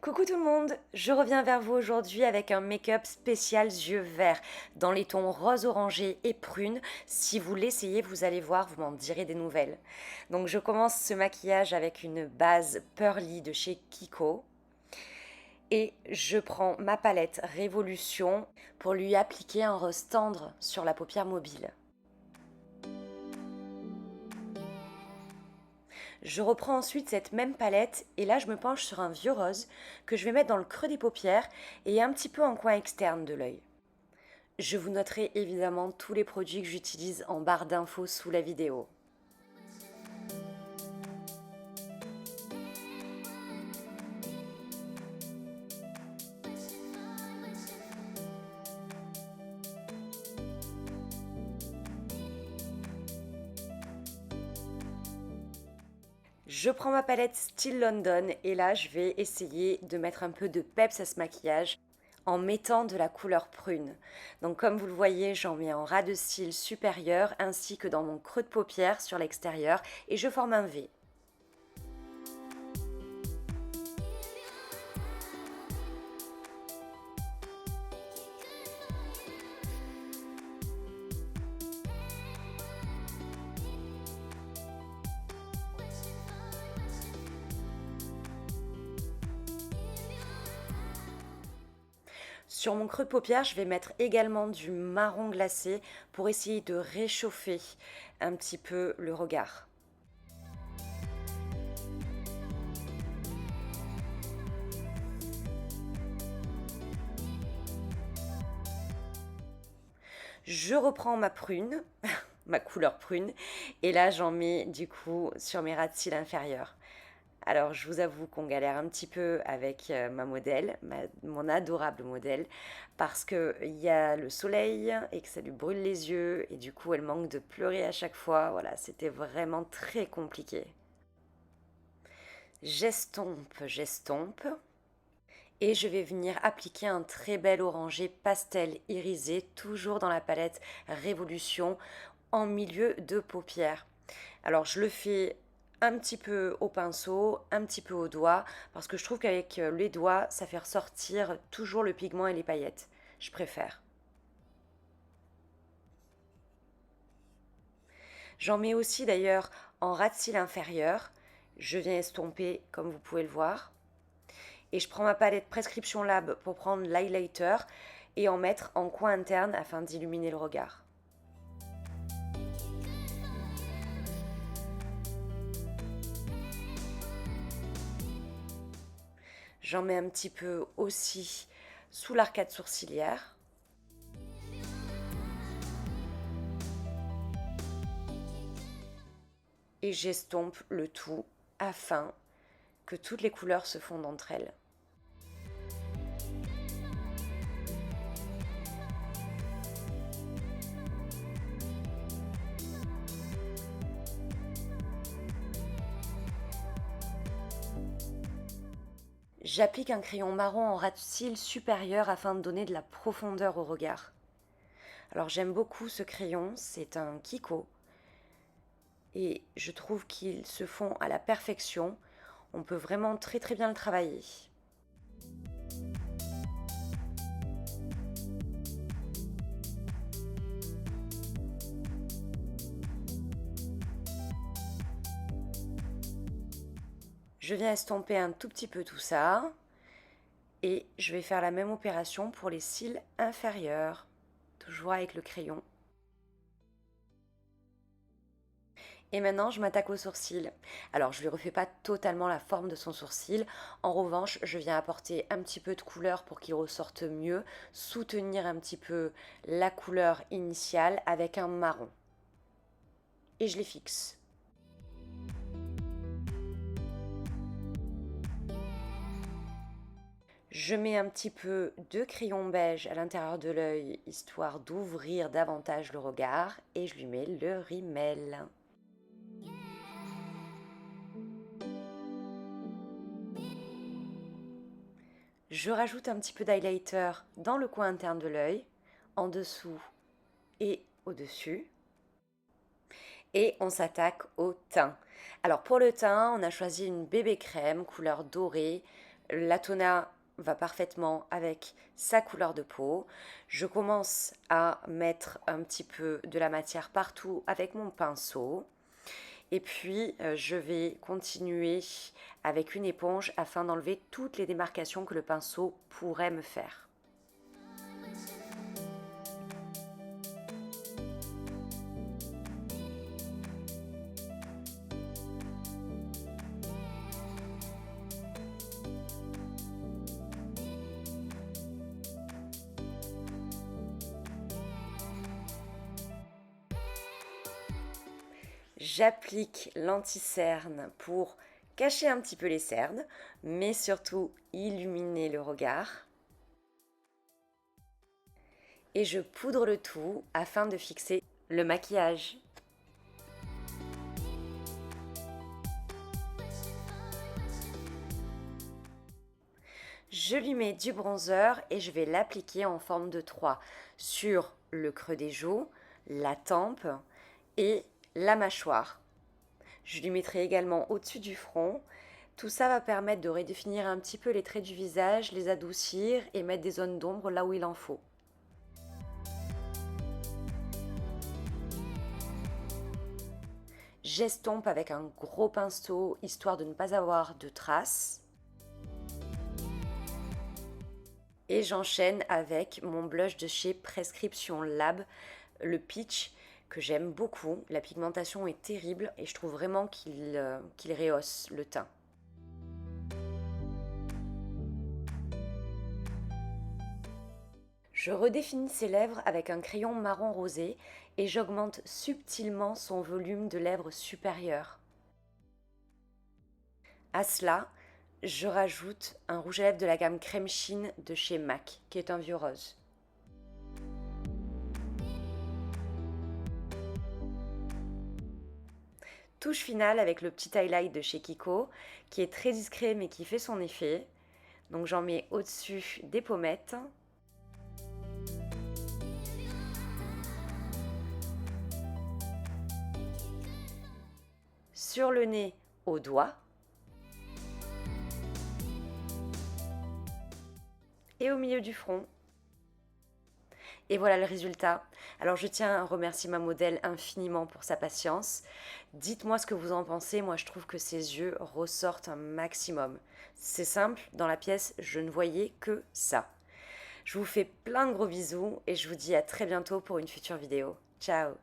Coucou tout le monde, je reviens vers vous aujourd'hui avec un make-up spécial yeux verts dans les tons rose orangé et prune. Si vous l'essayez, vous allez voir, vous m'en direz des nouvelles. Donc je commence ce maquillage avec une base Pearly de chez Kiko et je prends ma palette Révolution pour lui appliquer un rose tendre sur la paupière mobile. Je reprends ensuite cette même palette et là je me penche sur un vieux rose que je vais mettre dans le creux des paupières et un petit peu en coin externe de l'œil. Je vous noterai évidemment tous les produits que j'utilise en barre d'infos sous la vidéo. Je prends ma palette Still London et là je vais essayer de mettre un peu de peps à ce maquillage en mettant de la couleur prune. Donc comme vous le voyez, j'en mets en ras de cils supérieur ainsi que dans mon creux de paupière sur l'extérieur et je forme un V. Sur mon creux de paupière, je vais mettre également du marron glacé pour essayer de réchauffer un petit peu le regard. Je reprends ma prune, ma couleur prune, et là j'en mets du coup sur mes ras de cils inférieurs. Alors je vous avoue qu'on galère un petit peu avec ma modèle, mon adorable modèle, parce qu'il y a le soleil et que ça lui brûle les yeux, et du coup elle manque de pleurer à chaque fois. Voilà, c'était vraiment très compliqué. J'estompe, j'estompe. Et je vais venir appliquer un très bel orangé pastel irisé, toujours dans la palette Révolution, en milieu de paupières. Alors je le fais un petit peu au pinceau, un petit peu au doigt, parce que je trouve qu'avec les doigts, ça fait ressortir toujours le pigment et les paillettes. Je préfère. J'en mets aussi d'ailleurs en ras de cils inférieur. Je viens estomper comme vous pouvez le voir. Et je prends ma palette Prescription Lab pour prendre l'highlighter et en mettre en coin interne afin d'illuminer le regard. J'en mets un petit peu aussi sous l'arcade sourcilière. Et j'estompe le tout afin que toutes les couleurs se fondent entre elles. J'applique un crayon marron en ras de cils supérieur afin de donner de la profondeur au regard. Alors j'aime beaucoup ce crayon, c'est un Kiko et je trouve qu'ils se font à la perfection. On peut vraiment très très bien le travailler. Je viens estomper un tout petit peu tout ça et je vais faire la même opération pour les cils inférieurs, toujours avec le crayon. Et maintenant, je m'attaque au sourcil. Alors, je ne lui refais pas totalement la forme de son sourcil. En revanche, je viens apporter un petit peu de couleur pour qu'il ressorte mieux, soutenir un petit peu la couleur initiale avec un marron. Et je les fixe. Je mets un petit peu de crayon beige à l'intérieur de l'œil, histoire d'ouvrir davantage le regard, et je lui mets le rímel. Je rajoute un petit peu d'highlighter dans le coin interne de l'œil, en dessous et au-dessus. Et on s'attaque au teint. Alors pour le teint, on a choisi une bébé crème couleur dorée. L'Atona va parfaitement avec sa couleur de peau. Je commence à mettre un petit peu de la matière partout avec mon pinceau. Et puis, je vais continuer avec une éponge afin d'enlever toutes les démarcations que le pinceau pourrait me faire. J'applique l'anti-cerne pour cacher un petit peu les cernes, mais surtout illuminer le regard. Et je poudre le tout afin de fixer le maquillage. Je lui mets du bronzer et je vais l'appliquer en forme de 3 sur le creux des joues, la tempe et la mâchoire. Je lui mettrai également au-dessus du front. Tout ça va permettre de redéfinir un petit peu les traits du visage, les adoucir et mettre des zones d'ombre là où il en faut. J'estompe avec un gros pinceau histoire de ne pas avoir de traces. Et j'enchaîne avec mon blush de chez Prescription Lab, le Peach, que j'aime beaucoup. La pigmentation est terrible et je trouve vraiment qu'il rehausse le teint. Je redéfinis ses lèvres avec un crayon marron rosé et j'augmente subtilement son volume de lèvres supérieur. À cela, je rajoute un rouge à lèvres de la gamme Crème Chine de chez MAC, qui est un vieux rose. Touche finale avec le petit highlight de chez Kiko, qui est très discret mais qui fait son effet. Donc j'en mets au-dessus des pommettes. Sur le nez, au doigt. Et au milieu du front. Et voilà le résultat. Alors je tiens à remercier ma modèle infiniment pour sa patience. Dites-moi ce que vous en pensez. Moi je trouve que ses yeux ressortent un maximum. C'est simple, dans la pièce je ne voyais que ça. Je vous fais plein de gros bisous et je vous dis à très bientôt pour une future vidéo. Ciao!